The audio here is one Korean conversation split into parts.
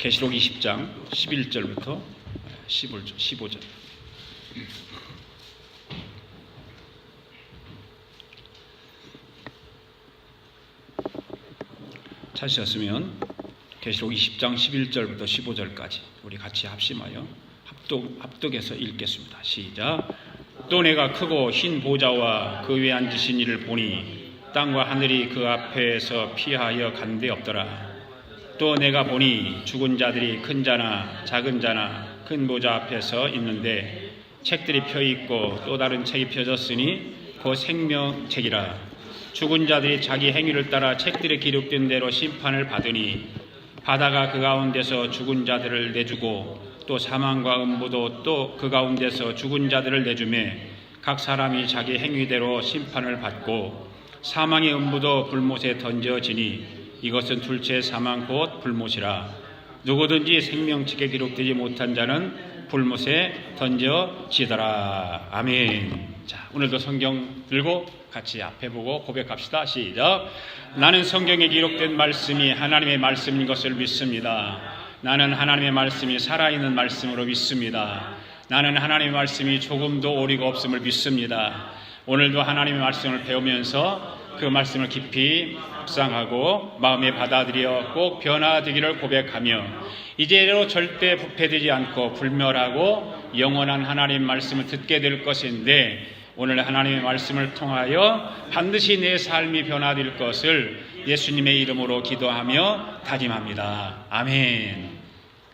계시록 20장 11절부터 15절. 찾으셨으면 계시록 20장 11절부터 15절까지 우리 같이 합심하여 합독해서 읽겠습니다. 시작. 또 내가 크고 흰 보좌와 그 위에 앉으신 이를 보니 땅과 하늘이 그 앞에서 피하여 간 데 없더라. 또 내가 보니 죽은 자들이 큰 자나 작은 자나 큰 보좌 앞에 서 있는데 책들이 펴 있고 또 다른 책이 펴졌으니 그 생명책이라. 죽은 자들이 자기 행위를 따라 책들에 기록된 대로 심판을 받으니 바다가 그 가운데서 죽은 자들을 내주고 또 사망과 음부도 또 그 가운데서 죽은 자들을 내주매 각 사람이 자기 행위대로 심판을 받고 사망의 음부도 불못에 던져지니 이것은 둘째 사망 곧 불못이라. 누구든지 생명책에 기록되지 못한 자는 불못에 던져지더라. 아멘. 자, 오늘도 성경 들고 같이 앞에 보고 고백합시다. 시작. 나는 성경에 기록된 말씀이 하나님의 말씀인 것을 믿습니다. 나는 하나님의 말씀이 살아있는 말씀으로 믿습니다. 나는 하나님의 말씀이 조금도 오리가 없음을 믿습니다. 오늘도 하나님의 말씀을 배우면서 그 말씀을 깊이 묵상하고 마음에 받아들여 꼭 변화되기를 고백하며 이제로 절대 부패되지 않고 불멸하고 영원한 하나님 말씀을 듣게 될 것인데 오늘 하나님의 말씀을 통하여 반드시 내 삶이 변화될 것을 예수님의 이름으로 기도하며 다짐합니다. 아멘.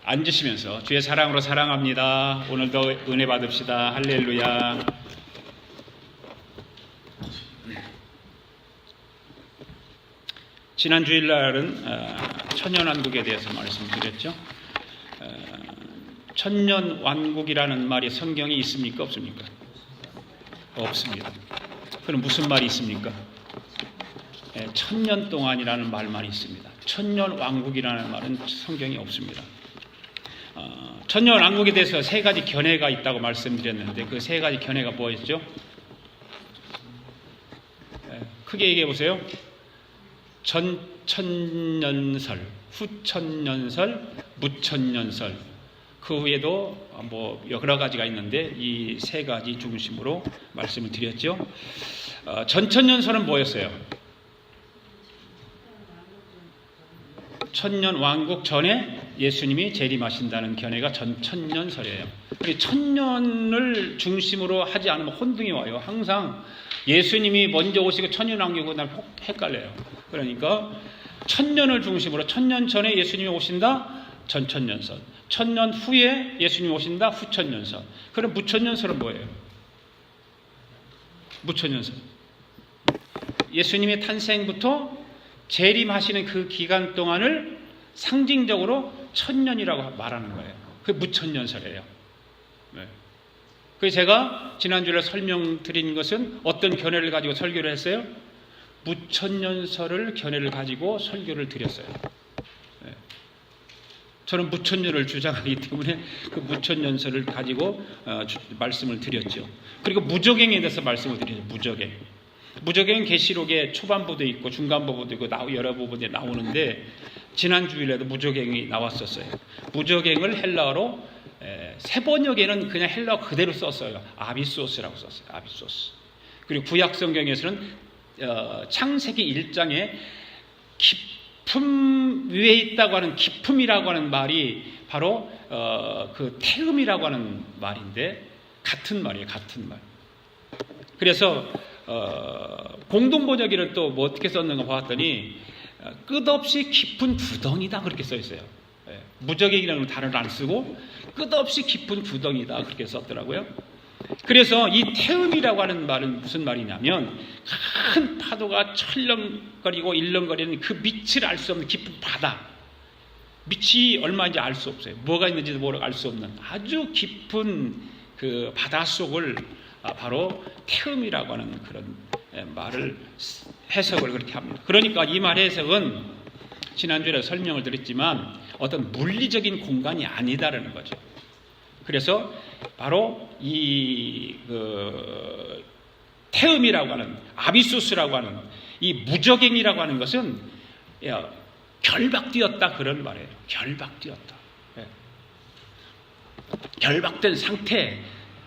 앉으시면서 주의 사랑으로 사랑합니다. 오늘도 은혜 받읍시다. 할렐루야. 지난 주일날은 천년왕국에 대해서 말씀드렸죠. 천년왕국이라는 말이 성경에 있습니까? 없습니까? 없습니다. 그럼 무슨 말이 있습니까? 천년 동안이라는 말만 있습니다. 천년왕국이라는 말은 성경에 없습니다. 천년왕국에 대해서 세 가지 견해가 있다고 말씀드렸는데 그 세 가지 견해가 뭐였죠? 크게 얘기해 보세요. 전천년설, 후천년설, 무천년설. 그 후에도 뭐 여러 가지가 있는데 이 세 가지 중심으로 말씀을 드렸죠. 전천년설은 뭐였어요? 천년 왕국 전에 예수님이 재림하신다는 견해가 전천년설이에요. 천년을 중심으로 하지 않으면 혼동이 와요. 항상 예수님이 먼저 오시고 천년 왕국은 헷갈려요. 그러니까 천년을 중심으로 천년 전에 예수님이 오신다 전천년설, 천년 후에 예수님이 오신다 후천년설. 그럼 무천년설은 뭐예요? 무천년설 예수님의 탄생부터 재림하시는 그 기간 동안을 상징적으로 천년이라고 말하는 거예요. 그게 무천년설이에요. 네. 그래서 제가 지난주에 설명드린 것은 어떤 견해를 가지고 설교를 했어요? 무천년설을 견해를 가지고 설교를 드렸어요. 네. 저는 무천년을 주장하기 때문에 그 무천년설을 가지고 말씀을 드렸죠. 그리고 무저갱에 대해서 말씀을 드렸죠. 무저갱은 계시록의 초반부도 있고 중간부도 있고 여러 부분에 나오는데 지난 주일에도 무저갱이 나왔었어요. 무저갱을 헬라어로 세번역에는 그냥 헬라어 그대로 썼어요. 아비소스라고 썼어요. 아비소스. 그리고 구약 성경에서는 창세기 1장에 깊음 위에 있다고 하는 깊음이라고 하는 말이 바로 그 태음이라고 하는 말인데 같은 말이에요. 같은 말. 그래서 공동번역기를 또 뭐 어떻게 썼는가 봤더니 끝없이 깊은 구덩이다 그렇게 써 있어요. 무저갱이라는 단어를 안 쓰고 끝없이 깊은 구덩이다 그렇게 썼더라고요. 그래서 이 태음이라고 하는 말은 무슨 말이냐면 큰 파도가 철렁거리고 일렁거리는 그 밑을 알 수 없는 깊은 바다. 밑이 얼마인지 알 수 없어요. 뭐가 있는지도 모르고 알 수 없는 아주 깊은 그 바다 속을 바로 태음이라고 하는 그런 말을 해석을 그렇게 합니다. 그러니까 이 말의 해석은 지난주에 설명을 드렸지만 어떤 물리적인 공간이 아니다라는 거죠. 그래서 바로 이 태음이라고 하는 아비소스라고 하는 이 무저갱이라고 하는 것은 결박되었다 그런 말이에요. 결박되었다. 결박된 상태.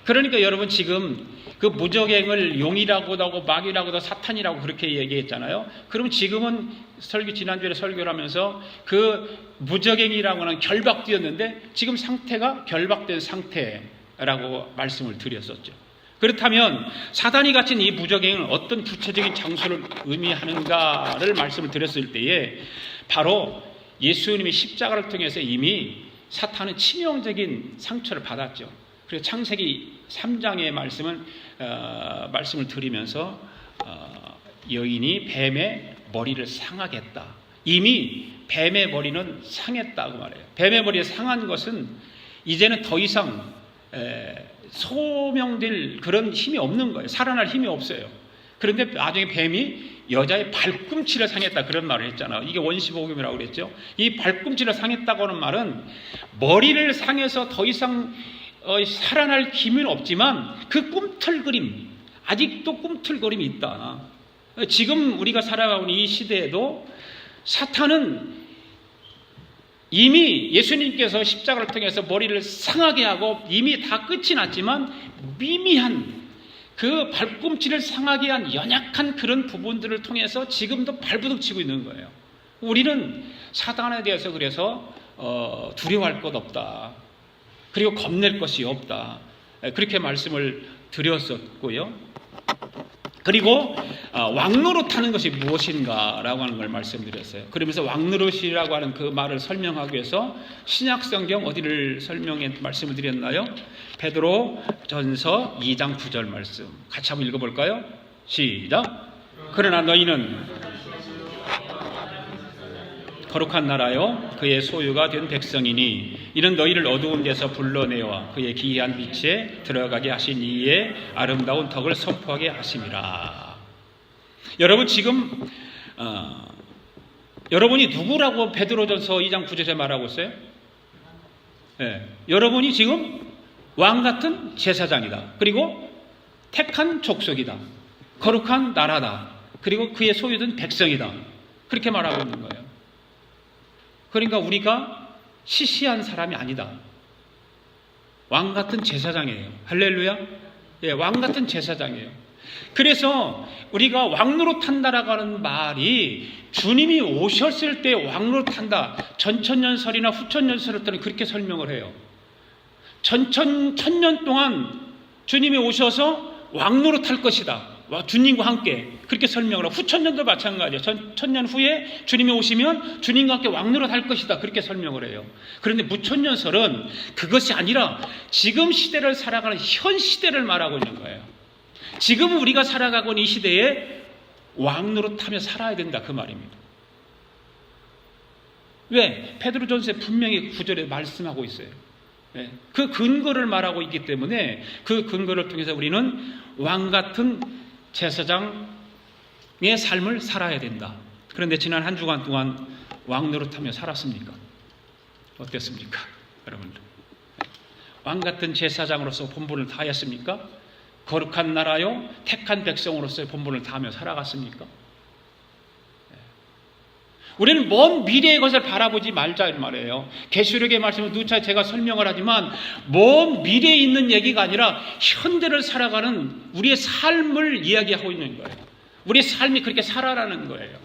그러니까 여러분 지금 그 무적행을 용이라고도 하고 마귀라고도 사탄이라고 그렇게 얘기했잖아요. 그럼 지금은 지난주에 설교를 하면서 그 무적행이라고 하는 결박되었는데 지금 상태가 결박된 상태라고 말씀을 드렸었죠. 그렇다면 사단이 갖춘 이 무적행은 어떤 구체적인 장소를 의미하는가를 말씀을 드렸을 때에 바로 예수님의 십자가를 통해서 이미 사탄은 치명적인 상처를 받았죠. 그래서 창세기 3장의 말씀을 드리면서 여인이 뱀의 머리를 상하겠다. 이미 뱀의 머리는 상했다고 말해요. 뱀의 머리가 상한 것은 이제는 더 이상 소명될 그런 힘이 없는 거예요. 살아날 힘이 없어요. 그런데 나중에 뱀이 여자의 발꿈치를 상했다 그런 말을 했잖아요. 이게 원시복음이라고 그랬죠. 이 발꿈치를 상했다고 하는 말은 머리를 상해서 더 이상 살아날 힘은 없지만 그 꿈틀거림, 아직도 꿈틀거림이 있다. 지금 우리가 살아가고 있는 이 시대에도 사탄은 이미 예수님께서 십자가를 통해서 머리를 상하게 하고 이미 다 끝이 났지만 미미한 그 발꿈치를 상하게 한 연약한 그런 부분들을 통해서 지금도 발부둥치고 있는 거예요. 우리는 사탄에 대해서 그래서 두려워할 것 없다. 그리고 겁낼 것이 없다. 그렇게 말씀을 드렸었고요. 그리고 왕노릇하는 것이 무엇인가라고 하는 걸 말씀드렸어요. 그러면서 왕노릇이라고 하는 그 말을 설명하기 위해서 신약성경 어디를 말씀을 드렸나요? 베드로전서 2장 9절 말씀 같이 한번 읽어볼까요? 시작. 그러나 너희는 거룩한 나라요 그의 소유가 된 백성이니 이는 너희를 어두운 데서 불러내어 그의 기이한 빛에 들어가게 하신 이의 아름다운 덕을 선포하게 하심이라. 여러분 지금 여러분이 누구라고 베드로전서 2장 9절에 말하고 있어요? 네. 여러분이 지금 왕같은 제사장이다. 그리고 택한 족속이다. 거룩한 나라다. 그리고 그의 소유된 백성이다. 그렇게 말하고 있는 거예요. 그러니까 우리가 시시한 사람이 아니다. 왕같은 제사장이에요. 할렐루야. 예, 왕같은 제사장이에요. 그래서 우리가 왕노릇한다라고 하는 말이 주님이 오셨을 때 왕노릇한다. 전천년설이나 후천년설을 때는 그렇게 설명을 해요. 천년 동안 주님이 오셔서 왕노릇할 것이다. 주님과 함께 그렇게 설명을 하고 후천년도 마찬가지예요. 천년 후에 주님이 오시면 주님과 함께 왕노릇할 것이다. 그렇게 설명을 해요. 그런데 무천년설은 그것이 아니라 지금 시대를 살아가는 현 시대를 말하고 있는 거예요. 지금 우리가 살아가고 있는 이 시대에 왕노릇하며 살아야 된다 그 말입니다. 왜? 베드로전서에 분명히 9절에 말씀하고 있어요. 그 근거를 말하고 있기 때문에 그 근거를 통해서 우리는 왕같은 제사장의 삶을 살아야 된다. 그런데 지난 한 주간 동안 왕노릇하며 살았습니까? 어땠습니까? 여러분들 왕같은 제사장으로서 본분을 다했습니까? 거룩한 나라요 택한 백성으로서의 본분을 다하며 살아갔습니까? 우리는 먼 미래의 것을 바라보지 말자 이 말이에요. 계시록의 말씀은 누차 제가 설명을 하지만 먼 미래에 있는 얘기가 아니라 현대를 살아가는 우리의 삶을 이야기하고 있는 거예요. 우리의 삶이 그렇게 살아라는 거예요.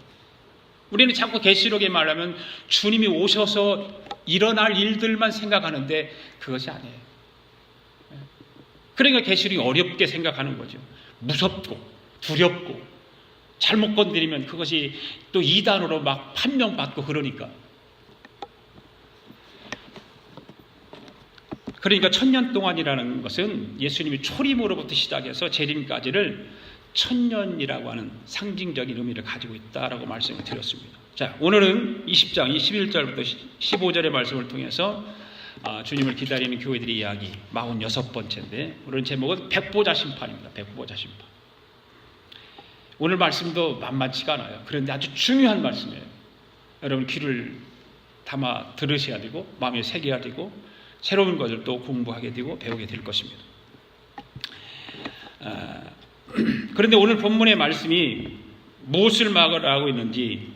우리는 자꾸 계시록에 말하면 주님이 오셔서 일어날 일들만 생각하는데 그것이 아니에요. 그러니까 계시록이 어렵게 생각하는 거죠. 무섭고 두렵고 잘못 건드리면 그것이 또 이단으로 막 판명받고 그러니까. 그러니까 천년 동안이라는 것은 예수님이 초림으로부터 시작해서 재림까지를 천년이라고 하는 상징적인 의미를 가지고 있다라고 말씀을 드렸습니다. 자, 오늘은 20장 21절부터 15절의 말씀을 통해서 주님을 기다리는 교회들의 이야기 46번째인데 오늘 제목은 백보자 심판입니다. 백보자 심판. 오늘 말씀도 만만치가 않아요. 그런데 아주 중요한 말씀이에요. 여러분 귀를 담아 들으셔야 되고 마음에 새겨야 되고 새로운 것을 또 공부하게 되고 배우게 될 것입니다. 그런데 오늘 본문의 말씀이 무엇을 말하고 있는지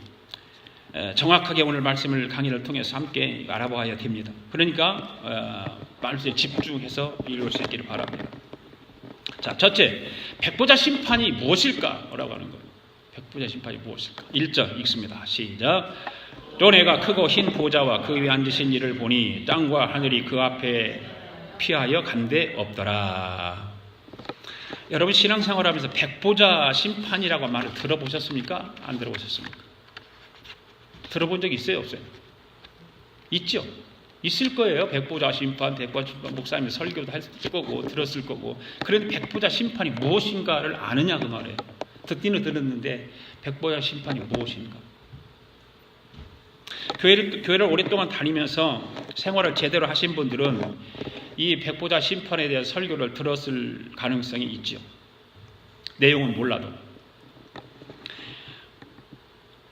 정확하게 오늘 말씀을 강의를 통해서 함께 알아봐야 됩니다. 그러니까 말씀에 집중해서 읽을 수 있기를 바랍니다. 자, 첫째, 백보자 심판이 무엇일까? 라고 하는 거예요. 백보자 심판이 무엇일까? 1절 읽습니다. 시작. 또 내가 크고 흰 보좌와 그 위에 앉으신 이를 보니 땅과 하늘이 그 앞에 피하여 간데 없더라. 여러분 신앙생활하면서 백보자 심판이라고 말을 들어보셨습니까? 안 들어보셨습니까? 들어본 적 있어요? 없어요? 있죠? 있을 거예요. 백보자 심판, 백보자 심판, 목사님이 설교도 할 거고 들었을 거고. 그런데 백보자 심판이 무엇인가를 아느냐 그 말이에요. 듣기는 들었는데 백보자 심판이 무엇인가? 교회를 오랫동안 다니면서 생활을 제대로 하신 분들은 이 백보자 심판에 대한 설교를 들었을 가능성이 있죠. 내용은 몰라도.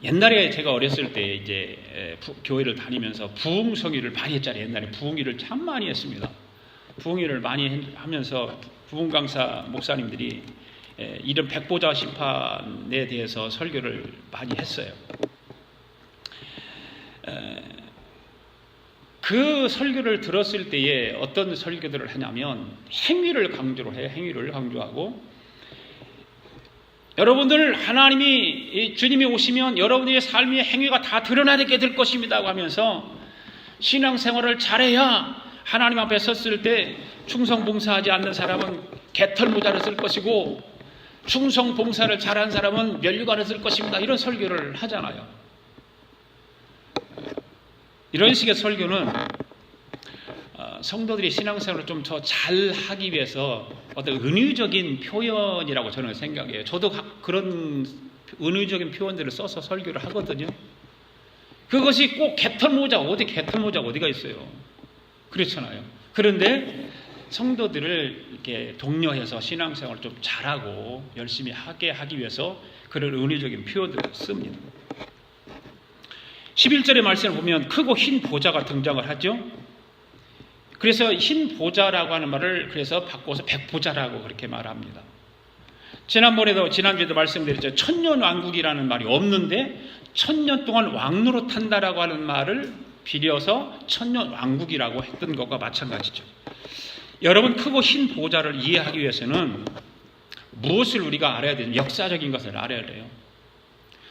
옛날에 제가 어렸을 때 이제 교회를 다니면서 부흥성의를 많이 했잖아요. 옛날에 부흥회를 참 많이 했습니다. 부흥회를 많이 하면서 부흥 강사 목사님들이 이런 백보자 심판에 대해서 설교를 많이 했어요. 그 설교를 들었을 때에 어떤 설교들을 하냐면 행위를 강조를 해요. 행위를 강조하고 여러분들 하나님이 주님이 오시면 여러분의 삶의 행위가 다 드러나게 될 것입니다 하면서 신앙생활을 잘해야 하나님 앞에 섰을 때 충성봉사하지 않는 사람은 개털모자를 쓸 것이고 충성봉사를 잘한 사람은 면류관을 쓸 것입니다. 이런 설교를 하잖아요. 이런 식의 설교는 성도들이 신앙생활을 좀 더 잘하기 위해서 어떤 은유적인 표현이라고 저는 생각해요. 저도 그런 은유적인 표현들을 써서 설교를 하거든요. 그것이 꼭 개털모자가 어디가 있어요? 그렇잖아요. 그런데 성도들을 이렇게 독려해서 신앙생활을 좀 잘하고 열심히 하기 위해서 그런 은유적인 표현들을 씁니다. 11절의 말씀을 보면 크고 흰 보좌가 등장을 하죠. 그래서 흰 보좌라고 하는 말을 그래서 바꿔서 백보좌라고 그렇게 말합니다. 지난주에도 말씀드렸죠. 천년왕국이라는 말이 없는데 천년 동안 왕노릇 한다라고 하는 말을 빌려서 천년왕국이라고 했던 것과 마찬가지죠. 여러분 크고 흰 보좌를 이해하기 위해서는 무엇을 우리가 알아야 되죠? 역사적인 것을 알아야 돼요.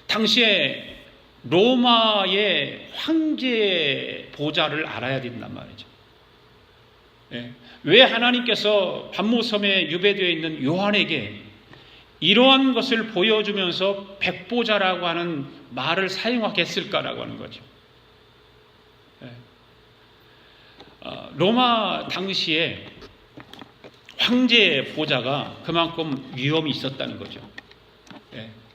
당시에 로마의 황제 보좌를 알아야 된단 말이죠. 왜 하나님께서 반모섬에 유배되어 있는 요한에게 이러한 것을 보여주면서 백보좌라고 하는 말을 사용하겠을까라고 하는 거죠. 로마 당시에 황제 보좌가 그만큼 위험이 있었다는 거죠.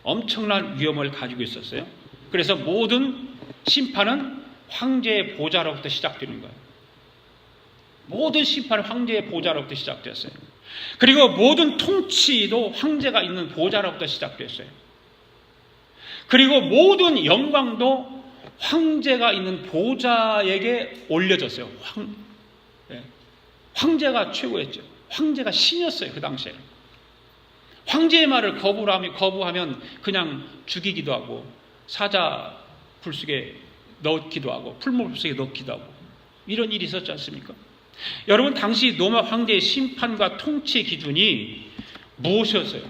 엄청난 위험을 가지고 있었어요. 그래서 모든 심판은 황제의 보좌로부터 시작되는 거예요. 모든 심판은 황제의 보좌로부터 시작됐어요. 그리고 모든 통치도 황제가 있는 보좌로부터 시작됐어요. 그리고 모든 영광도 황제가 있는 보좌에게 올려졌어요. 황제가 최고였죠. 황제가 신이었어요. 그 당시에는. 황제의 말을 거부하면 그냥 죽이기도 하고 사자 불속에 넣기도 하고 풀무 불속에 넣기도 하고 이런 일이 있었지 않습니까? 여러분 당시 로마 황제의 심판과 통치 기준이 무엇이었어요?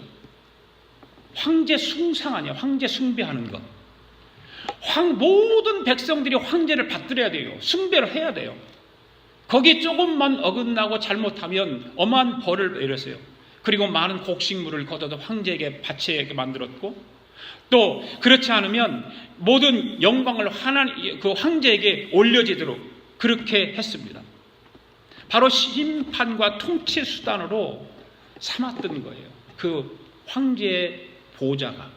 황제 숭상 아니야. 황제 숭배하는 것. 모든 백성들이 황제를 받들어야 돼요. 숭배를 해야 돼요. 거기에 조금만 어긋나고 잘못하면 엄한 벌을 내렸어요. 그리고 많은 곡식물을 걷어서 황제에게 바치게 만들었고 또 그렇지 않으면 모든 영광을 그 황제에게 올려지도록 그렇게 했습니다. 바로 심판과 통치 수단으로 삼았던 거예요. 그 황제의 보좌가.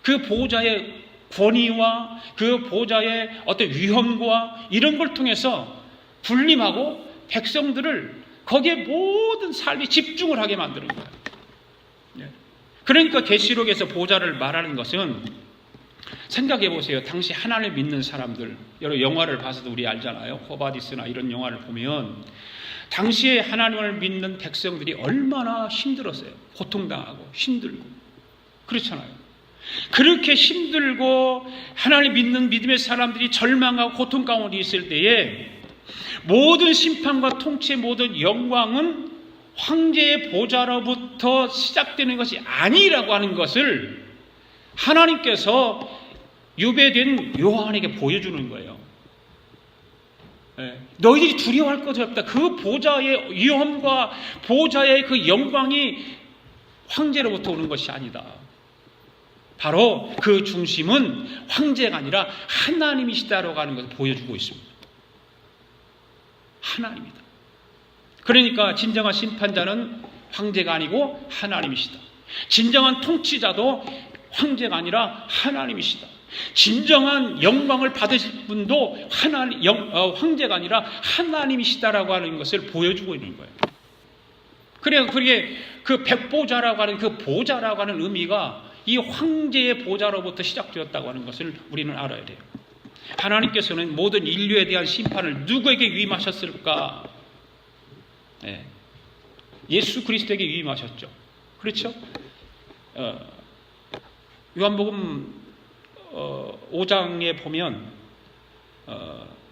그 보좌의 권위와 그 보좌의 어떤 위험과 이런 걸 통해서 군림하고 백성들을 거기에 모든 삶에 집중을 하게 만드는 거예요. 그러니까 계시록에서 보좌를 말하는 것은 생각해 보세요. 당시 하나님을 믿는 사람들, 여러 영화를 봐서도 우리 알잖아요. 호바디스나 이런 영화를 보면 당시에 하나님을 믿는 백성들이 얼마나 힘들었어요. 고통당하고 힘들고 그렇잖아요. 그렇게 힘들고 하나님 믿는 믿음의 사람들이 절망하고 고통 가운데 있을 때에 모든 심판과 통치의 모든 영광은 황제의 보좌로부터 시작되는 것이 아니라고 하는 것을 하나님께서 유배된 요한에게 보여주는 거예요. 너희들이 두려워할 것이 없다. 그 보좌의 위엄과 보좌의 그 영광이 황제로부터 오는 것이 아니다. 바로 그 중심은 황제가 아니라 하나님이시다라고 하는 것을 보여주고 있습니다. 하나님이다. 그러니까 진정한 심판자는 황제가 아니고 하나님이시다. 진정한 통치자도 황제가 아니라 하나님이시다. 진정한 영광을 받으실 분도 황제가 아니라 하나님이시다라고 하는 것을 보여주고 있는 거예요. 그래서 그게 그 백보좌라고 하는 그 보좌라고 하는 의미가 이 황제의 보좌로부터 시작되었다고 하는 것을 우리는 알아야 돼요. 하나님께서는 모든 인류에 대한 심판을 누구에게 위임하셨을까? 예수 그리스도에게 위임하셨죠. 그렇죠? 요한복음 5장에 보면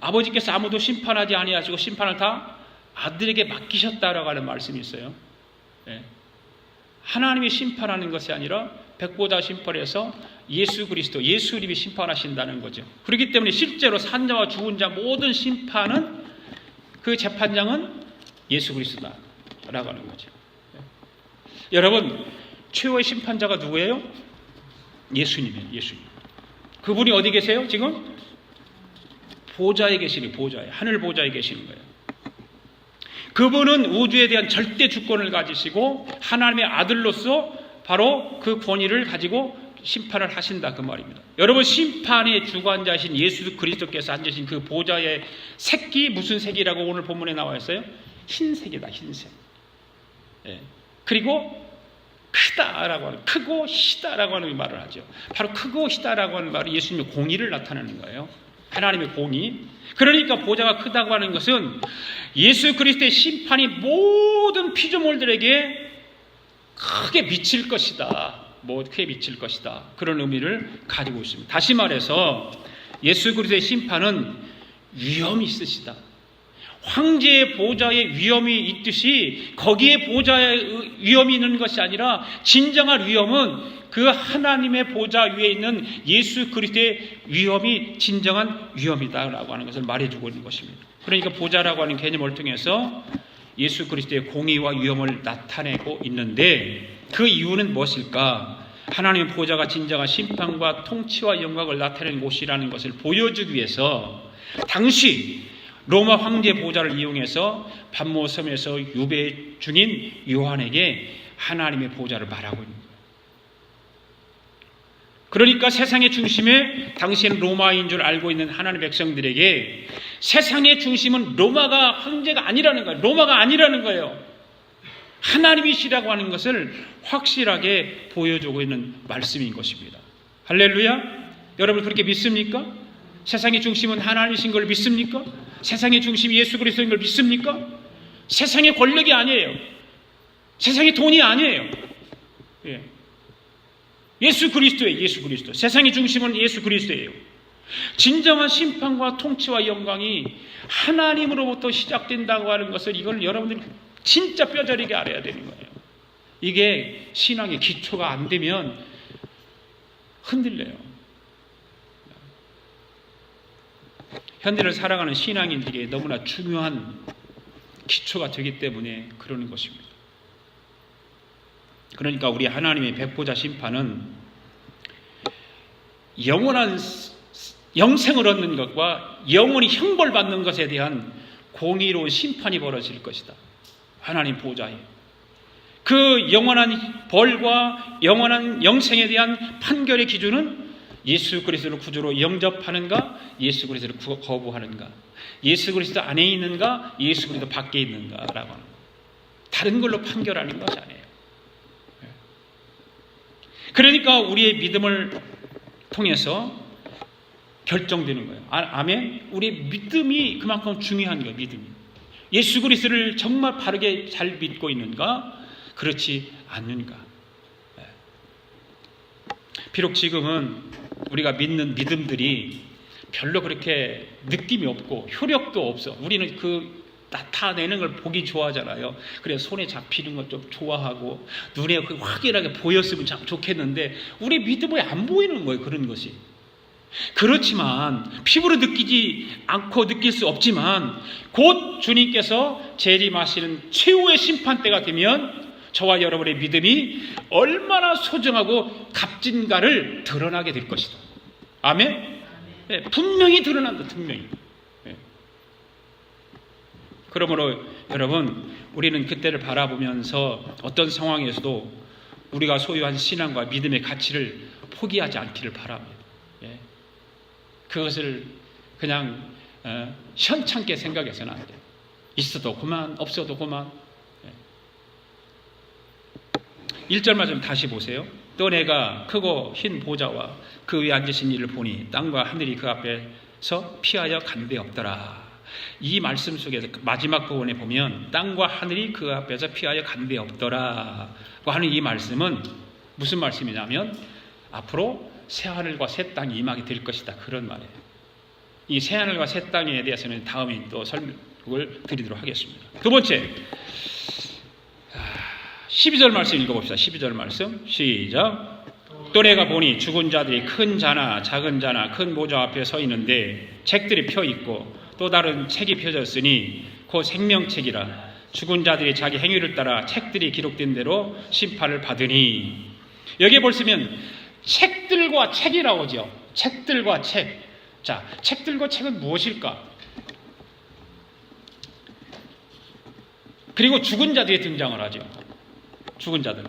아버지께서 아무도 심판하지 아니하시고 심판을 다 아들에게 맡기셨다라고 하는 말씀이 있어요. 하나님이 심판하는 것이 아니라 백보자 심판에서 예수 그리스도, 예수님이 심판하신다는 거죠. 그렇기 때문에 실제로 산자와 죽은 자 모든 심판은 그 재판장은 예수 그리스도다라고 하는 거죠. 여러분, 최후의 심판자가 누구예요? 예수님이에요. 예수님. 그분이 어디 계세요? 지금 보좌에 계시는, 보좌에, 하늘 보좌에 계시는 거예요. 그분은 우주에 대한 절대 주권을 가지시고 하나님의 아들로서 바로 그 권위를 가지고 심판을 하신다, 그 말입니다. 여러분, 심판의 주관자이신 예수 그리스도께서 앉으신 그 보좌의 색이 무슨 색이라고 오늘 본문에 나와 있어요? 흰색이다, 흰색. 그리고 크다라고 하는, 크고 희다라고 하는 말을 하죠. 바로 크고 희다라고 하는 말은 예수님의 공의를 나타내는 거예요. 하나님의 공의. 그러니까 보좌가 크다고 하는 것은 예수 그리스도의 심판이 모든 피조물들에게 크게 미칠 것이다. 크게 미칠 것이다. 그런 의미를 가지고 있습니다. 다시 말해서 예수 그리스도의 심판은 위엄이 있으시다. 황제의 보좌에 위엄이 있듯이 거기에 보좌에 위엄이 있는 것이 아니라 진정한 위엄은 그 하나님의 보좌 위에 있는 예수 그리스도의 위엄이 진정한 위엄이다라고 하는 것을 말해주고 있는 것입니다. 그러니까 보좌라고 하는 개념을 통해서 예수 그리스도의 공의와 위엄을 나타내고 있는데 그 이유는 무엇일까? 하나님의 보좌가 진정한 심판과 통치와 영광을 나타내는 곳이라는 것을 보여주기 위해서 당시 로마 황제 보좌를 이용해서 반모섬에서 유배 중인 요한에게 하나님의 보좌를 말하고 있는 거예요. 그러니까 세상의 중심에 당시에는 로마인 줄 알고 있는 하나님의 백성들에게 세상의 중심은 로마가 황제가 아니라는 거예요. 로마가 아니라는 거예요. 하나님이시라고 하는 것을 확실하게 보여주고 있는 말씀인 것입니다. 할렐루야. 여러분 그렇게 믿습니까? 세상의 중심은 하나님이신 걸 믿습니까? 세상의 중심이 예수 그리스도인 걸 믿습니까? 세상의 권력이 아니에요. 세상의 돈이 아니에요. 예수 그리스도예요. 예수 그리스도. 세상의 중심은 예수 그리스도예요. 진정한 심판과 통치와 영광이 하나님으로부터 시작된다고 하는 것을 이걸 여러분들이 진짜 뼈저리게 알아야 되는 거예요. 이게 신앙의 기초가 안 되면 흔들려요. 현대를 살아가는 신앙인들에게 너무나 중요한 기초가 되기 때문에 그러는 것입니다. 그러니까 우리 하나님의 백보자 심판은 영원한 영생을 얻는 것과 영원히 형벌받는 것에 대한 공의로운 심판이 벌어질 것이다. 하나님 보좌에. 그 영원한 벌과 영원한 영생에 대한 판결의 기준은 예수 그리스도를 구주로 영접하는가, 예수 그리스도를 거부하는가, 예수 그리스도 안에 있는가, 예수 그리스도 밖에 있는가라고 하는 거예요. 다른 걸로 판결하는 것이 아니에요. 그러니까 우리의 믿음을 통해서 결정되는 거예요. 아멘. 우리의 믿음이 그만큼 중요한 거예요. 믿음이. 예수 그리스도를 정말 바르게 잘 믿고 있는가, 그렇지 않는가. 비록 지금은 우리가 믿는 믿음들이 별로 그렇게 느낌이 없고 효력도 없어. 우리는 그 나타내는 걸 보기 좋아하잖아요. 그래서 손에 잡히는 걸 좀 좋아하고 눈에 그 확연하게 보였으면 참 좋겠는데 우리 믿음에 안 보이는 거예요. 그런 것이. 그렇지만 피부로 느끼지 않고 느낄 수 없지만 곧 주님께서 재림하시는 최후의 심판대가 되면 저와 여러분의 믿음이 얼마나 소중하고 값진가를 드러나게 될 것이다. 아멘? 네, 분명히 드러난다. 분명히. 네. 그러므로 여러분, 우리는 그때를 바라보면서 어떤 상황에서도 우리가 소유한 신앙과 믿음의 가치를 포기하지 않기를 바랍니다. 네. 그것을 그냥 현찮게 생각해서는 안 돼요. 있어도 그만, 없어도 그만. 1절 말씀 다시 보세요. 또 내가 크고 흰 보좌와 그 위에 앉으신 이를 보니 땅과 하늘이 그 앞에서 피하여 간데 없더라. 이 말씀 속에서 마지막 부분에 보면 땅과 하늘이 그 앞에서 피하여 간데 없더라 하는 이 말씀은 무슨 말씀이냐면 앞으로 새하늘과 새 땅이 임하게 될 것이다, 그런 말이에요. 이 새하늘과 새 땅에 대해서는 다음에 또 설명을 드리도록 하겠습니다. 두 번째, 12절 말씀 읽어봅시다. 12절 말씀 시작. 또 내가 보니 죽은 자들이 큰 자나 작은 자나 큰 보좌 앞에 서 있는데 책들이 펴 있고 또 다른 책이 펴졌으니 곧 생명책이라. 죽은 자들이 자기 행위를 따라 책들이 기록된 대로 심판을 받으니. 여기에 보시면 책들과 책이라고 하죠. 책들과 책. 자, 책들과 책은 무엇일까? 그리고 죽은 자들이 등장을 하죠. 죽은 자들.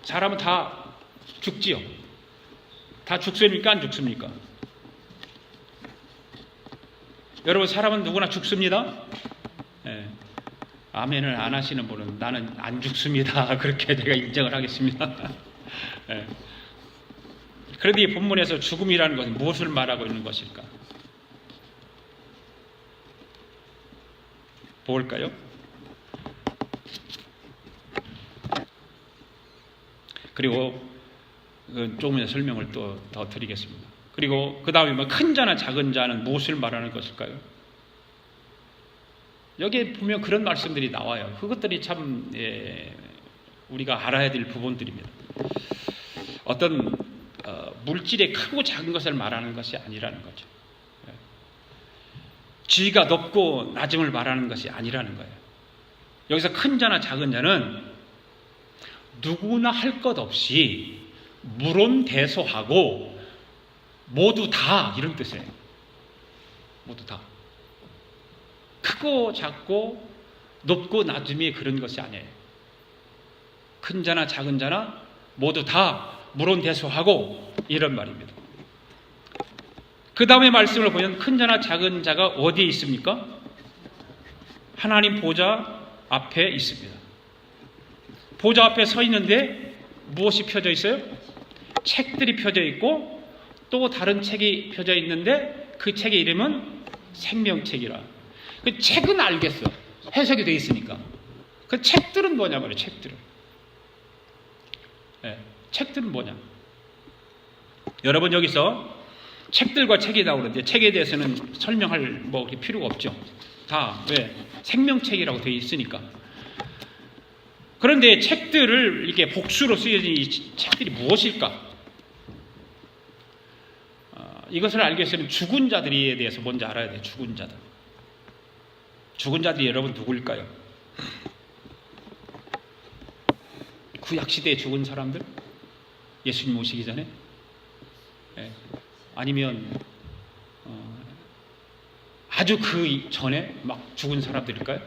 사람은 다 죽지요. 다 죽습니까? 안 죽습니까? 여러분, 사람은 누구나 죽습니다. 네. 아멘을 안 하시는 분은 나는 안 죽습니다. 그렇게 제가 인정을 하겠습니다. 네. 그런데 이 본문에서 죽음이라는 것은 무엇을 말하고 있는 것일까? 볼까요? 그리고 조금 더 설명을 또 더 드리겠습니다. 그리고 그 다음에 큰 자나 작은 자는 무엇을 말하는 것일까요? 여기에 보면 그런 말씀들이 나와요. 그것들이 참 우리가 알아야 될 부분들입니다. 어떤 물질의 크고 작은 것을 말하는 것이 아니라는 거죠. 지위가 높고 낮음을 말하는 것이 아니라는 거예요. 여기서 큰 자나 작은 자는 누구나 할 것 없이 물론대소하고 모두 다, 이런 뜻이에요. 모두 다. 크고 작고 높고 낮음이 그런 것이 아니에요. 큰 자나 작은 자나 모두 다 물론대소하고, 이런 말입니다. 그 다음에 말씀을 보면 큰 자나 작은 자가 어디에 있습니까? 하나님 보좌 앞에 있습니다. 보좌 앞에 서 있는데 무엇이 펴져 있어요? 책들이 펴져 있고 또 다른 책이 펴져 있는데 그 책의 이름은 생명책이라. 그 책은 알겠어. 해석이 되어 있으니까. 그 책들은 뭐냐 말이에요. 책들은. 네, 책들은 뭐냐. 여러분, 여기서 책들과 책이 나오는데 책에 대해서는 설명할 필요가 없죠. 다 왜? 생명책이라고 되어 있으니까. 그런데 책들을 이렇게 복수로 쓰여진 이 책들이 무엇일까? 이것을 알기 위해서는 죽은 자들에 대해서 먼저 알아야 돼요. 죽은 자들. 죽은 자들이 여러분 누구일까요? 구약시대에 죽은 사람들? 예수님 오시기 전에? 네. 아니면 아주 그 전에 막 죽은 사람들일까요?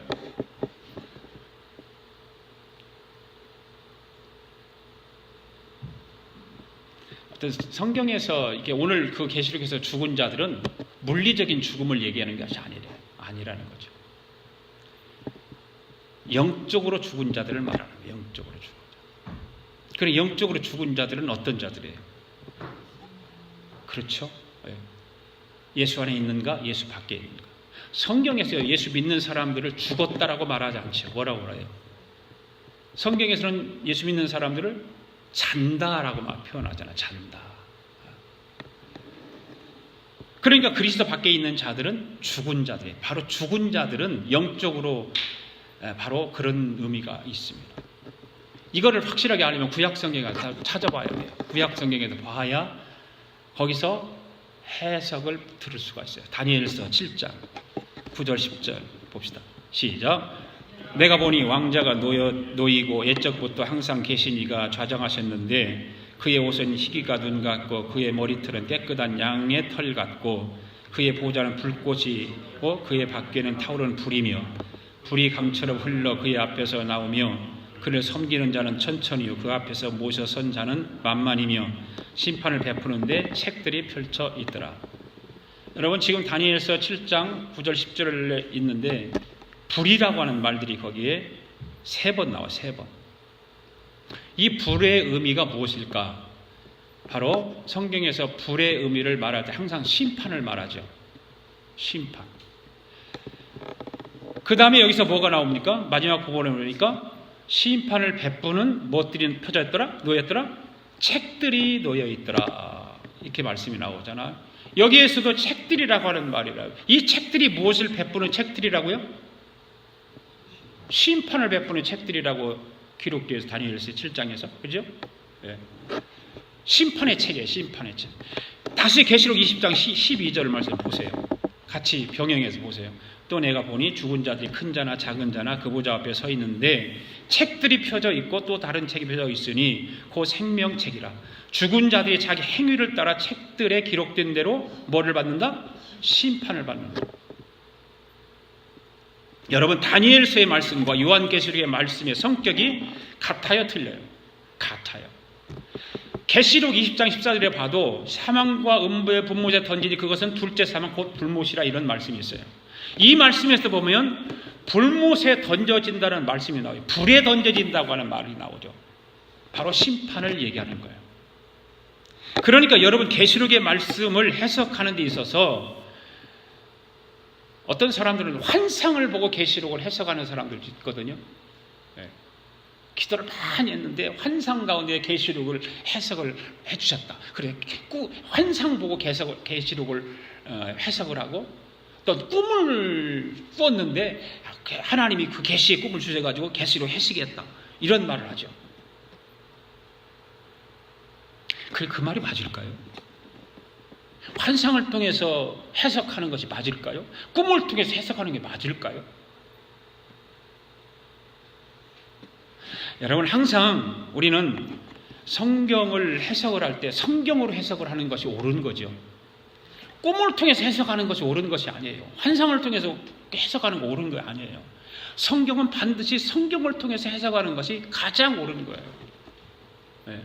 성경에서 이게 오늘 그 계시록에서 죽은 자들은 물리적인 죽음을 얘기하는 것이 아니라는 거죠. 영적으로 죽은 자들을 말하는 거예요. 영적으로 죽은 자. 그럼 영적으로 죽은 자들은 어떤 자들이에요? 그렇죠. 예수 안에 있는가? 예수 밖에 있는가? 성경에서 예수 믿는 사람들을 죽었다라고 말하지 않죠. 뭐라고 그래요? 성경에서는 예수 믿는 사람들을 잔다라고 막 표현하잖아요. 잔다. 그러니까 그리스도 밖에 있는 자들은 죽은 자들이에요. 바로 죽은 자들은 영적으로 바로 그런 의미가 있습니다. 이거를 확실하게 알려면 구약 성경에 가서 찾아봐야 돼요. 구약 성경에서 봐야 거기서 해석을 들을 수가 있어요. 다니엘서 7장 9절 10절 봅시다. 시작. 내가 보니 왕자가 놓이고 옛적부터 항상 계신 이가 좌정하셨는데 그의 옷은 희기가 눈 같고 그의 머리털은 깨끗한 양의 털 같고 그의 보좌는 불꽃이고 그의 밖에는 타오르는 불이며 불이 강처럼 흘러 그의 앞에서 나오며 그를 섬기는 자는 천천히요 그 앞에서 모셔 선 자는 만만이며 심판을 베푸는데 책들이 펼쳐 있더라. 여러분 지금 다니엘서 7장 9절 10절에 있는데 불이라고 하는 말들이 거기에 3번 나와요. 3번. 이 불의 의미가 무엇일까? 바로 성경에서 불의 의미를 말할 때 항상 심판을 말하죠. 심판. 그 다음에 여기서 뭐가 나옵니까? 마지막 부분에 보니까 심판을 베푸는 무엇들이 펴져 있더라? 놓였더라? 책들이 놓여 있더라. 이렇게 말씀이 나오잖아. 여기에서도 책들이라고 하는 말이라고. 이 책들이 무엇을 베푸는 책들이라고요? 심판을 베푸는 책들이라고 기록되어 있어요. 다니엘서 7장에서. 그죠? 네. 심판의 책이에요. 심판의 책. 다시 계시록 20장 12절 말씀 보세요. 같이 병행해서 보세요. 또 내가 보니 죽은 자들이 큰 자나 작은 자나 그 보좌 앞에 서 있는데 책들이 펴져 있고 또 다른 책이 펴져 있으니 그 생명책이라. 죽은 자들이 자기 행위를 따라 책들에 기록된 대로 뭐를 받는다? 심판을 받는다. 여러분 다니엘서의 말씀과 요한계시록의 말씀의 성격이 같아요? 틀려요? 같아요. 계시록 20장 14절에 봐도 사망과 음부의 분못에 던지니 그것은 둘째 사망 곧 불못이라 이런 말씀이 있어요. 이 말씀에서 보면 불못에 던져진다는 말씀이 나와요. 불에 던져진다고 하는 말이 나오죠. 바로 심판을 얘기하는 거예요. 그러니까 여러분 계시록의 말씀을 해석하는 데 있어서 어떤 사람들은 환상을 보고 계시록을 해석하는 사람들도 있거든요. 네. 기도를 많이 했는데 환상 가운데 계시록을 해석을 해주셨다. 그래 환상 보고 계시록을 해석을 하고 또 꿈을 꾸었는데 하나님이 그 계시의 꿈을 주셔가지고 계시록 해석했다. 이런 말을 하죠. 그 말이 맞을까요? 환상을 통해서 해석하는 것이 맞을까요? 꿈을 통해서 해석하는 게 맞을까요? 여러분 항상 우리는 성경을 해석을 할 때 성경으로 해석을 하는 것이 옳은 거죠. 꿈을 통해서 해석하는 것이 옳은 것이 아니에요. 환상을 통해서 해석하는 거 옳은 거 아니에요. 성경은 반드시 성경을 통해서 해석하는 것이 가장 옳은 거예요. 네.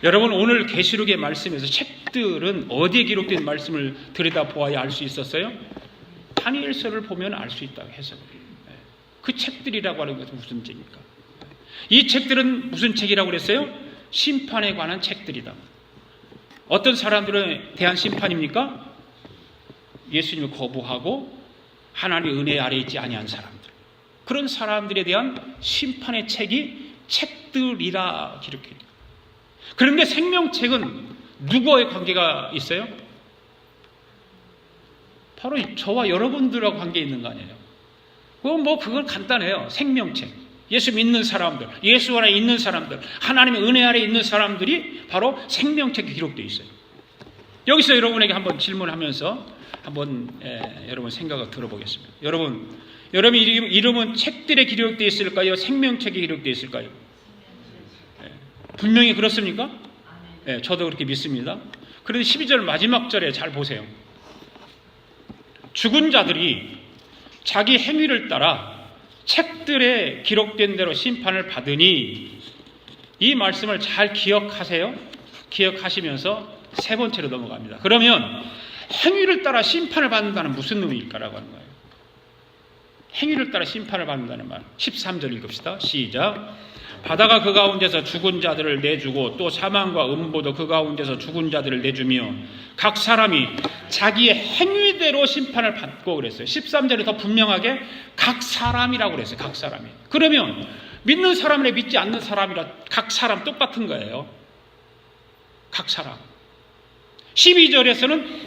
여러분 오늘 계시록의 말씀에서 책들은 어디에 기록된 말씀을 들여다보아야 알 수 있었어요? 다니엘서를 보면 알 수 있다고 해석을. 그 책들이라고 하는 것은 무슨 책입니까? 이 책들은 무슨 책이라고 그랬어요? 심판에 관한 책들이다. 어떤 사람들에 대한 심판입니까? 예수님을 거부하고 하나님의 은혜 아래 있지 아니한 사람들. 그런 사람들에 대한 심판의 책이 책들이라 기록해요. 그런데 생명책은 누구와의 관계가 있어요? 바로 저와 여러분들하고 관계 있는 거 아니에요? 그건 간단해요. 생명책. 예수 믿는 사람들, 예수 안에 있는 사람들, 하나님의 은혜 아래 있는 사람들이 바로 생명책에 기록되어 있어요. 여기서 여러분에게 한번 질문하면서 한번 여러분 생각을 들어보겠습니다. 여러분 이름은 책들에 기록되어 있을까요? 생명책에 기록되어 있을까요? 분명히 그렇습니까? 네, 저도 그렇게 믿습니다. 그런데 12절 마지막 절에 잘 보세요. 죽은 자들이 자기 행위를 따라 책들에 기록된 대로 심판을 받으니 이 말씀을 잘 기억하세요. 기억하시면서 세 번째로 넘어갑니다. 그러면 행위를 따라 심판을 받는다는 무슨 의미일까라고 하는 거예요. 행위를 따라 심판을 받는다는 말. 13절 읽읍시다. 시작. 바다가 그 가운데서 죽은 자들을 내주고 또 사망과 음보도 그 가운데서 죽은 자들을 내주며 각 사람이 자기의 행위대로 심판을 받고 그랬어요. 13절에 더 분명하게 각 사람이라고 그랬어요. 각 사람이. 그러면 믿는 사람이나 믿지 않는 사람이라 각 사람 똑같은 거예요. 각 사람. 12절에서는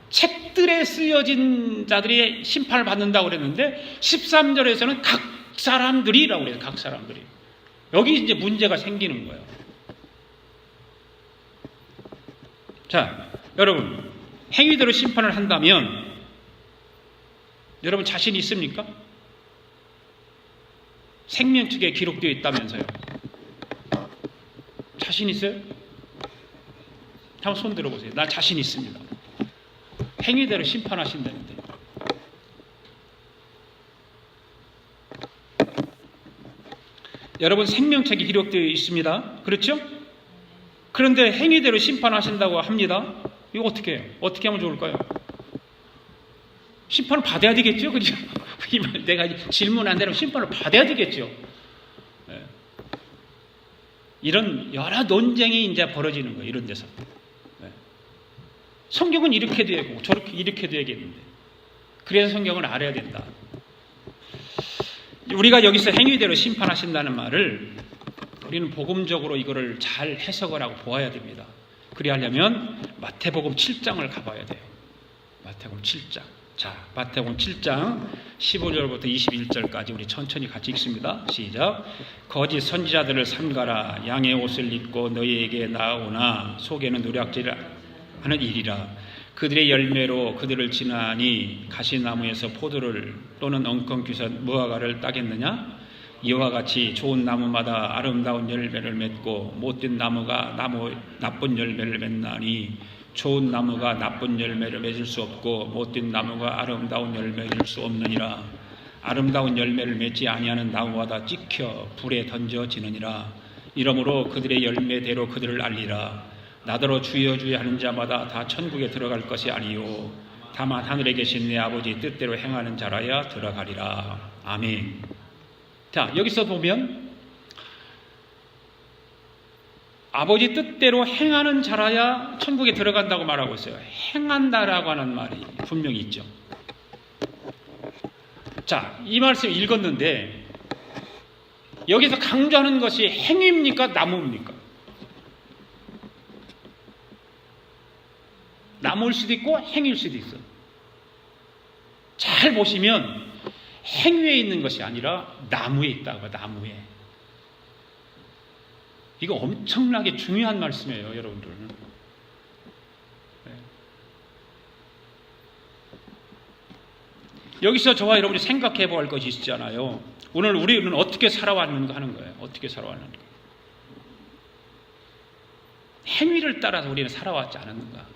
책들에 쓰여진 자들이 심판을 받는다고 그랬는데 13절에서는 각 사람들이라고 그래요. 각 사람들이. 여기 이제 문제가 생기는 거예요. 자, 여러분, 행위대로 심판을 한다면 여러분 자신 있습니까? 생명책에 기록되어 있다면서요. 자신 있어요? 한번 손 들어보세요. 나 자신 있습니다. 행위대로 심판하신다는데. 여러분 생명책이 기록되어 있습니다. 그렇죠? 그런데 행위대로 심판하신다고 합니다. 이거 어떻게 해요? 어떻게 하면 좋을까요? 심판을 받아야 되겠죠? 그죠? 내가 질문 안 되면 심판을 받아야 되겠죠? 네. 이런 여러 논쟁이 이제 벌어지는 거예요. 이런 데서. 네. 성경은 이렇게 되고 저렇게 이렇게 되겠는데. 그래서 성경을 알아야 된다. 우리가 여기서 행위대로 심판하신다는 말을 우리는 복음적으로 이거를 잘 해석을 하고 보아야 됩니다. 그리하려면 마태복음 7장을 가봐야 돼요. 마태복음 7장. 자, 마태복음 7장 15절부터 21절까지 우리 천천히 같이 읽습니다. 시작. 거짓 선지자들을 삼가라. 양의 옷을 입고 너희에게 나오나 속에는 노략질을 하는 일이라. 그들의 열매로 그들을 지나니 가시나무에서 포도를 또는 엉겅퀴서 무화과를 따겠느냐? 이와 같이 좋은 나무마다 아름다운 열매를 맺고 못된 나무가 나쁜 열매를 맺나니 좋은 나무가 나쁜 열매를 맺을 수 없고 못된 나무가 아름다운 열매를 맺을 수 없느니라. 아름다운 열매를 맺지 아니하는 나무마다 찍혀 불에 던져지느니라. 이러므로 그들의 열매대로 그들을 알리라. 나더러 주여 주여 하는 자마다 다 천국에 들어갈 것이 아니요 다만 하늘에 계신 내 아버지 뜻대로 행하는 자라야 들어가리라. 아멘. 자, 여기서 보면 아버지 뜻대로 행하는 자라야 천국에 들어간다고 말하고 있어요. 행한다라고 하는 말이 분명히 있죠. 자, 이 말씀 읽었는데 여기서 강조하는 것이 행위입니까? 나무입니까? 나무일 수도 있고 행위일 수도 있어. 잘 보시면 행위에 있는 것이 아니라 나무에 있다고. 나무에. 이거 엄청나게 중요한 말씀이에요, 여러분들. 네. 여기서 저와 여러분이 생각해 볼 것이 있잖아요. 오늘 우리는 어떻게 살아왔는가 하는 거예요. 어떻게 살아왔는가. 행위를 따라서 우리는 살아왔지 않았는가.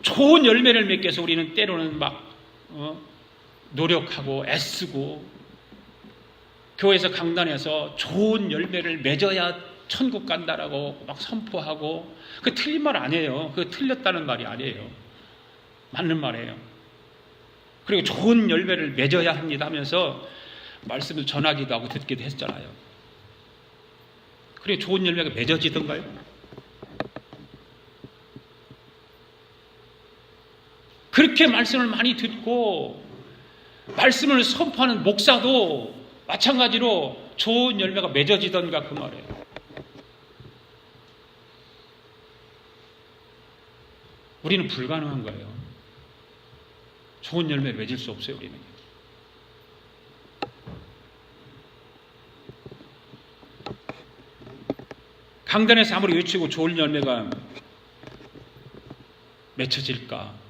좋은 열매를 맺기 위해서 우리는 때로는 막 노력하고 애쓰고 교회에서 강단에서 좋은 열매를 맺어야 천국 간다라고 막 선포하고 그 틀린 말 아니에요. 그 틀렸다는 말이 아니에요. 맞는 말이에요. 그리고 좋은 열매를 맺어야 합니다 하면서 말씀을 전하기도 하고 듣기도 했잖아요. 그리고 좋은 열매가 맺어지던가요? 그렇게 말씀을 많이 듣고 말씀을 선포하는 목사도 마찬가지로 좋은 열매가 맺어지던가 그 말이에요. 우리는 불가능한 거예요. 좋은 열매를 맺을 수 없어요. 우리는. 강단에서 아무리 외치고 좋은 열매가 맺혀질까?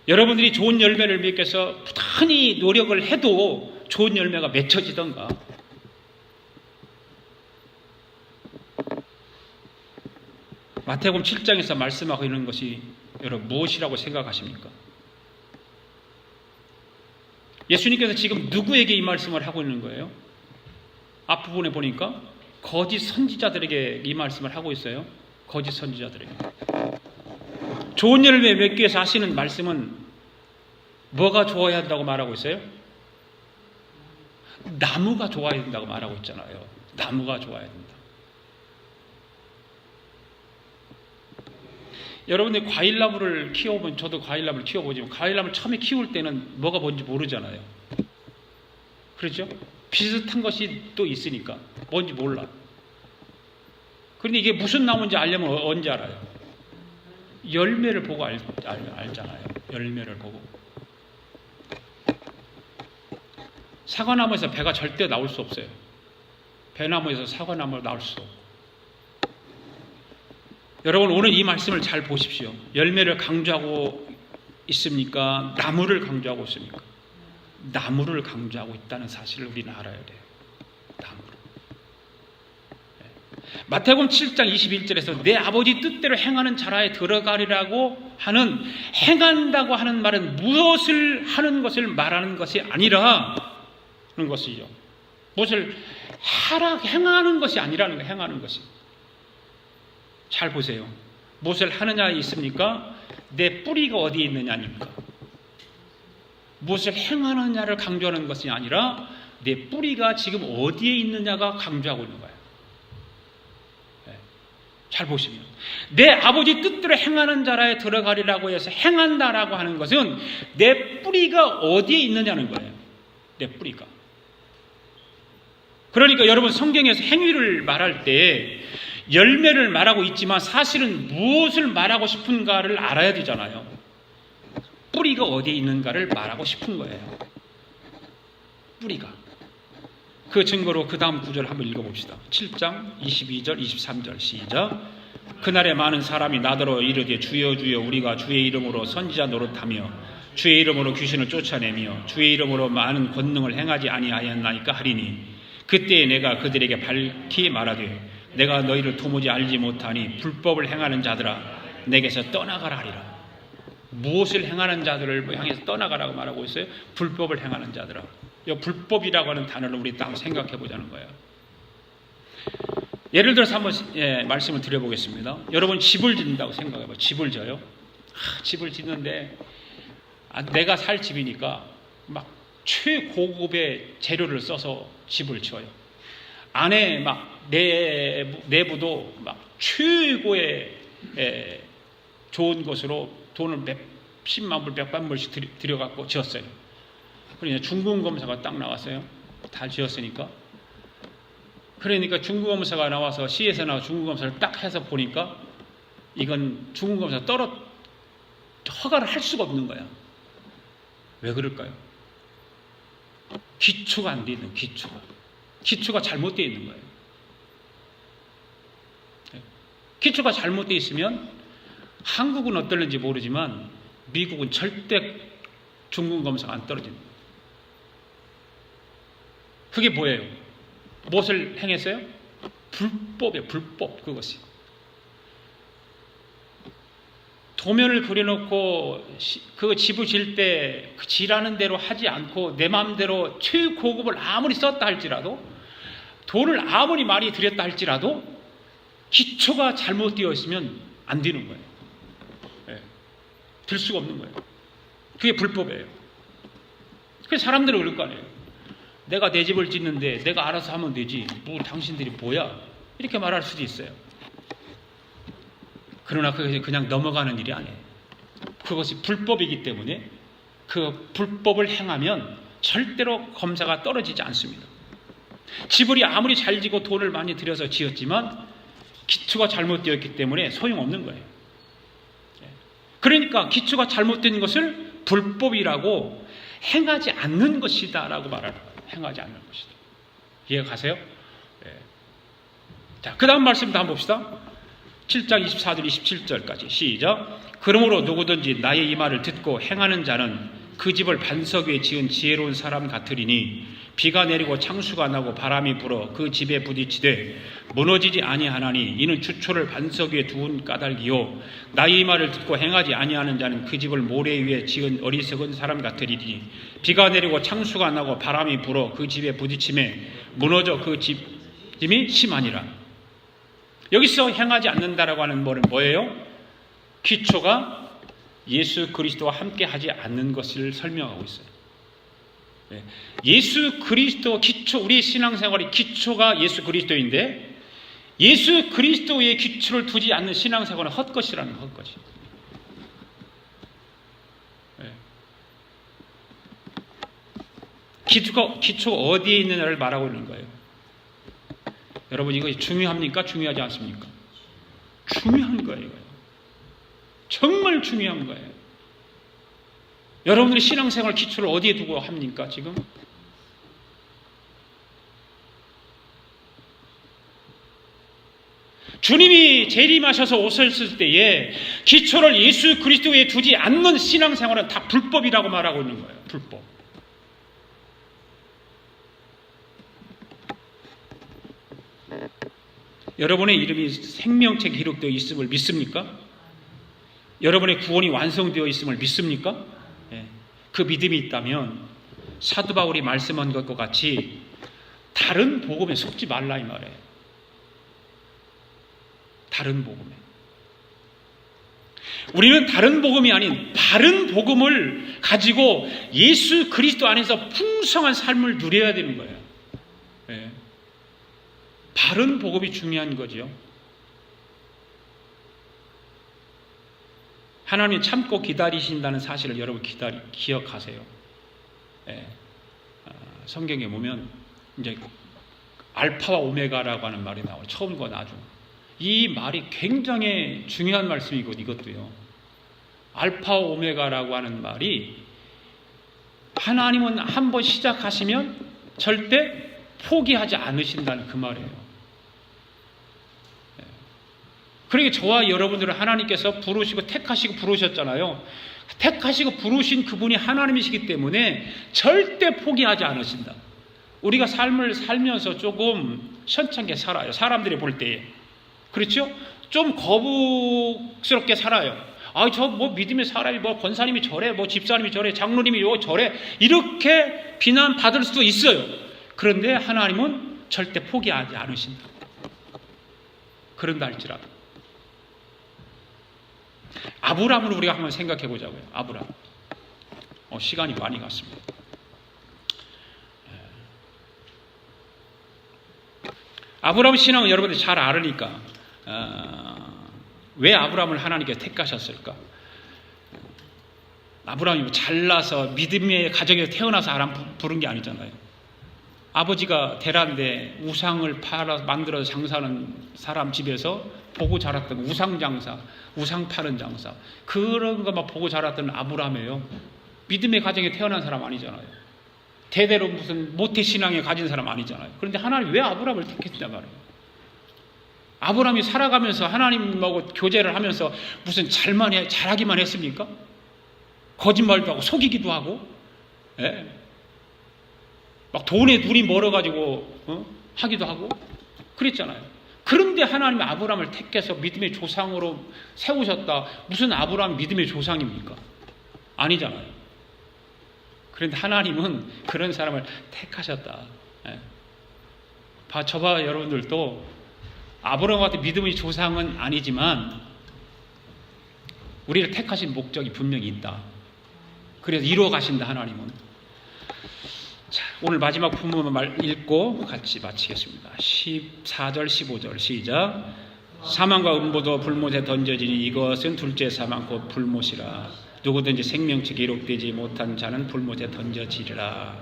여러분들이 좋은 열매를 맺기 위해서 부단히 노력을 해도 좋은 열매가 맺혀지던가. 마태복음 7장에서 말씀하고 있는 것이 여러분 무엇이라고 생각하십니까? 예수님께서 지금 누구에게 이 말씀을 하고 있는 거예요? 앞부분에 보니까 거짓 선지자들에게 이 말씀을 하고 있어요. 거짓 선지자들에게. 좋은 열매 맺기 위해서 하시는 말씀은 뭐가 좋아야 한다고 말하고 있어요? 나무가 좋아야 된다고 말하고 있잖아요. 나무가 좋아야 된다. 여러분들이 과일나무를 키워보면, 저도 과일나무를 키워보지만 과일나무를 처음에 키울 때는 뭐가 뭔지 모르잖아요. 그렇죠? 비슷한 것이 또 있으니까 뭔지 몰라. 그런데 이게 무슨 나무인지 알려면 언제 알아요? 열매를 보고 알잖아요. 열매를 보고. 사과나무에서 배가 절대 나올 수 없어요. 배나무에서 사과나무가 나올 수 없고. 여러분, 오늘 이 말씀을 잘 보십시오. 열매를 강조하고 있습니까? 나무를 강조하고 있습니까? 나무를 강조하고 있다는 사실을 우리는 알아야 돼요. 나무를. 마태복음 7장 21절에서 내 아버지 뜻대로 행하는 자라에 들어가리라고 하는, 행한다고 하는 말은 무엇을 하는 것을 말하는 것이 아니라 하는 것이죠. 무엇을 행하는 것이 아니라는 거예요. 행하는 것이. 잘 보세요. 무엇을 하느냐 있습니까? 내 뿌리가 어디에 있느냐입니까? 무엇을 행하느냐를 강조하는 것이 아니라 내 뿌리가 지금 어디에 있느냐가 강조하고 있는 거예요. 잘 보시면 내 아버지 뜻대로 행하는 자라에 들어가리라고 해서 행한다라고 하는 것은 내 뿌리가 어디에 있느냐는 거예요. 내 뿌리가. 그러니까 여러분, 성경에서 행위를 말할 때 열매를 말하고 있지만 사실은 무엇을 말하고 싶은가를 알아야 되잖아요. 뿌리가 어디에 있는가를 말하고 싶은 거예요. 뿌리가. 그 증거로 그 다음 구절 한번 읽어봅시다. 7장 22절 23절 시작. 그날에 많은 사람이 나더러 이르되 주여 주여 우리가 주의 이름으로 선지자 노릇하며 주의 이름으로 귀신을 쫓아내며 주의 이름으로 많은 권능을 행하지 아니하였나이까 하리니 그때에 내가 그들에게 밝히 말하되 내가 너희를 도무지 알지 못하니 불법을 행하는 자들아 내게서 떠나가라 하리라. 무엇을 행하는 자들을 향해서 떠나가라고 말하고 있어요? 불법을 행하는 자들아. 이 불법이라고 하는 단어를 우리 딱 생각해 보자는 거예요. 예를 들어서 한번 말씀을 드려보겠습니다. 여러분, 집을 짓는다고 생각해 봐요. 집을 져요. 집을 짓는데 내가 살 집이니까 막 최고급의 재료를 써서 집을 지어요. 안에 막 내부도 막 최고의 좋은 것으로 돈을 몇십만 불, 몇만 불씩 들여갖고 지었어요. 그러니까 중공검사가 딱 나왔어요. 다 지었으니까. 그러니까 중공검사가 나와서 시에서 나와 중공검사를 딱 해서 보니까 이건 중공검사 허가를 할 수가 없는 거야. 왜 그럴까요? 기초가 안 돼 있는 기초가 잘못되어 있는 거예요. 기초가 잘못되어 있으면 한국은 어떨는지 모르지만 미국은 절대 중공검사가 안 떨어집니다. 그게 뭐예요? 무엇을 행했어요? 불법이에요. 불법. 그것이. 도면을 그려놓고 그 집을 지을 때 그 지라는 대로 하지 않고 내 마음대로 최고급을 아무리 썼다 할지라도 돈을 아무리 많이 들였다 할지라도 기초가 잘못되어 있으면 안 되는 거예요. 될 수가 없는 거예요. 그게 불법이에요. 그래서 사람들은 그럴 거 아니에요. 내가 내 집을 짓는데 내가 알아서 하면 되지. 뭐 당신들이 뭐야? 이렇게 말할 수도 있어요. 그러나 그것이 그냥 넘어가는 일이 아니에요. 그것이 불법이기 때문에 그 불법을 행하면 절대로 검사가 떨어지지 않습니다. 집을 아무리 잘 지고 돈을 많이 들여서 지었지만 기초가 잘못되었기 때문에 소용없는 거예요. 그러니까 기초가 잘못된 것을 불법이라고 행하지 않는 것이다 라고 말하는 거예요. 행하지 않는 것이다. 이해가 가세요? 자, 그 다음 말씀도 한번 봅시다. 7장 24절 27절까지 시작. 그러므로 누구든지 나의 이 말을 듣고 행하는 자는 그 집을 반석 위에 지은 지혜로운 사람 같으리니 비가 내리고 창수가 나고 바람이 불어 그 집에 부딪히되 무너지지 아니하나니 이는 주초를 반석 위에 두은 까닭이요 나의 이 말을 듣고 행하지 아니하는 자는 그 집을 모래 위에 지은 어리석은 사람 같으리니 비가 내리고 창수가 나고 바람이 불어 그 집에 부딪힘에 무너져 그 집이 심하니라. 여기서 행하지 않는다라고 하는 말은 뭐예요? 기초가 예수 그리스도와 함께 하지 않는 것을 설명하고 있어요. 예수 그리스도 기초, 우리 신앙생활의 기초가 예수 그리스도인데 예수 그리스도의 기초를 두지 않는 신앙생활은 헛것이라는 거, 헛것이. 기초가 어디에 있느냐를 말하고 있는 거예요. 여러분 이것이 중요합니까? 중요하지 않습니까? 중요한 거예요. 정말 중요한 거예요. 여러분들이 신앙생활 기초를 어디에 두고 합니까? 지금? 주님이 재림하셔서 오셨을 때에 기초를 예수 그리스도에 두지 않는 신앙생활은 다 불법이라고 말하고 있는 거예요. 불법. 여러분의 이름이 생명책에 기록되어 있음을 믿습니까? 여러분의 구원이 완성되어 있음을 믿습니까? 그 믿음이 있다면 사도 바울이 말씀한 것과 같이 다른 복음에 속지 말라 이 말이에요. 다른 복음에. 우리는 다른 복음이 아닌 바른 복음을 가지고 예수 그리스도 안에서 풍성한 삶을 누려야 되는 거예요. 바른 복음이 중요한 거죠. 하나님이 참고 기다리신다는 사실을 여러분 기억하세요. 성경에 보면 이제 알파와 오메가라고 하는 말이 나와요. 처음과 나중. 이 말이 굉장히 중요한 말씀이고 이것도요. 알파와 오메가라고 하는 말이 하나님은 한번 시작하시면 절대 포기하지 않으신다는 그 말이에요. 그러니까 저와 여러분들을 하나님께서 부르시고 택하시고 부르셨잖아요. 택하시고 부르신 그분이 하나님이시기 때문에 절대 포기하지 않으신다. 우리가 삶을 살면서 조금 현찮게 살아요. 사람들이 볼 때에. 그렇죠? 좀 거북스럽게 살아요. 저 뭐 믿음의 사람이 뭐 권사님이 저래, 뭐 집사님이 저래, 장로님이 저래 이렇게 비난받을 수도 있어요. 그런데 하나님은 절대 포기하지 않으신다. 그런다 할지라도. 아브라함을 우리가 한번 생각해 보자고요. 아브라함. 시간이 많이 갔습니다. 아브라함 신앙은 여러분들이 잘 알으니까 왜 아브라함을 하나님께서 택하셨을까? 아브라함이 잘나서 믿음의 가정에서 태어나서 아람 부른 게 아니잖아요. 아버지가 대란데 우상을 팔아 만들어서 장사하는 사람 집에서 보고 자랐던 우상 장사, 우상 파는 장사, 그런 것만 보고 자랐던 아브라함이에요. 믿음의 가정에 태어난 사람 아니잖아요. 대대로 무슨 모태 신앙에 가진 사람 아니잖아요. 그런데 하나님 왜 아브라함을 택했냐 말이에요. 아브라함이 살아가면서 하나님하고 교제를 하면서 무슨 잘하기만 했습니까? 거짓말도 하고 속이기도 하고, 막 돈에 눈이 멀어가지고 하기도 하고 그랬잖아요. 그런데 하나님이 아브라함을 택해서 믿음의 조상으로 세우셨다. 무슨 아브라함 믿음의 조상입니까? 아니잖아요. 그런데 하나님은 그런 사람을 택하셨다. 저와 여러분들도 아브라함 같은 믿음의 조상은 아니지만 우리를 택하신 목적이 분명히 있다. 그래서 이루어 가신다 하나님은. 자, 오늘 마지막 부분만 읽고 같이 마치겠습니다. 14절 15절 시작. 사망과 음보도 불못에 던져지니 이것은 둘째 사망 곧 불못이라. 누구든지 생명책에 기록되지 못한 자는 불못에 던져지리라.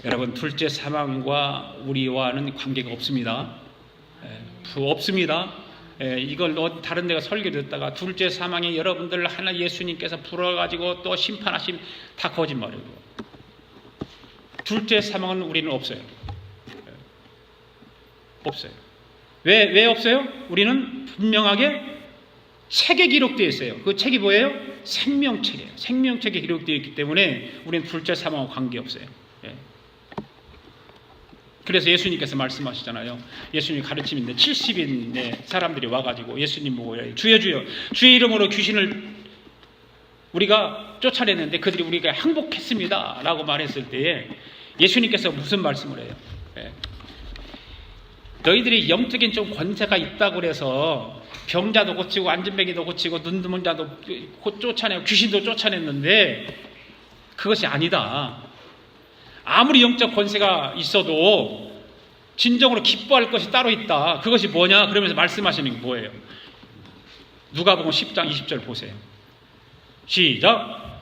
여러분, 둘째 사망과 우리와는 관계가 없습니다. 없습니다. 이걸 다른 데가 설교 듣다가 둘째 사망에 여러분들 하나 예수님께서 불어가지고 또 심판하심 다 거짓말이고. 둘째 사망은 우리는 없어요. 없어요. 왜 없어요? 우리는 분명하게 책에 기록되어 있어요. 그 책이 뭐예요? 생명책이에요. 생명책에 기록되어 있기 때문에 우리는 둘째 사망과 관계없어요. 그래서 예수님께서 말씀하시잖아요. 예수님 가르침인데 70인의 사람들이 와가지고 예수님 보고 주여 주여 주의 이름으로 귀신을 우리가 쫓아냈는데 그들이 우리가 항복했습니다 라고 말했을 때에 예수님께서 무슨 말씀을 해요? 너희들이 영적인 좀 권세가 있다고 그래서 병자도 고치고 안진뱅이도 고치고 눈뜨문 자도 쫓아내고 귀신도 쫓아냈는데 그것이 아니다. 아무리 영적 권세가 있어도 진정으로 기뻐할 것이 따로 있다. 그것이 뭐냐? 그러면서 말씀하시는 게 뭐예요? 누가복음 10장 20절 보세요. 시작.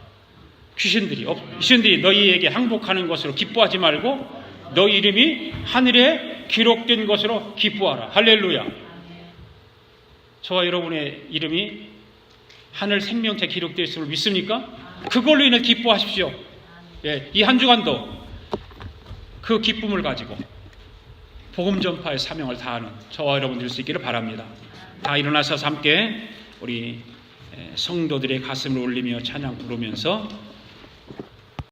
귀신들이 너희에게 항복하는 것으로 기뻐하지 말고 너희 이름이 하늘에 기록된 것으로 기뻐하라. 할렐루야. 저와 여러분의 이름이 하늘 생명체 기록되어 있음을 믿습니까? 그걸로 인해 기뻐하십시오. 예, 이 한 주간도 그 기쁨을 가지고 복음 전파의 사명을 다하는 저와 여러분 될 수 있기를 바랍니다. 다 일어나서 함께 우리 성도들의 가슴을 울리며 찬양 부르면서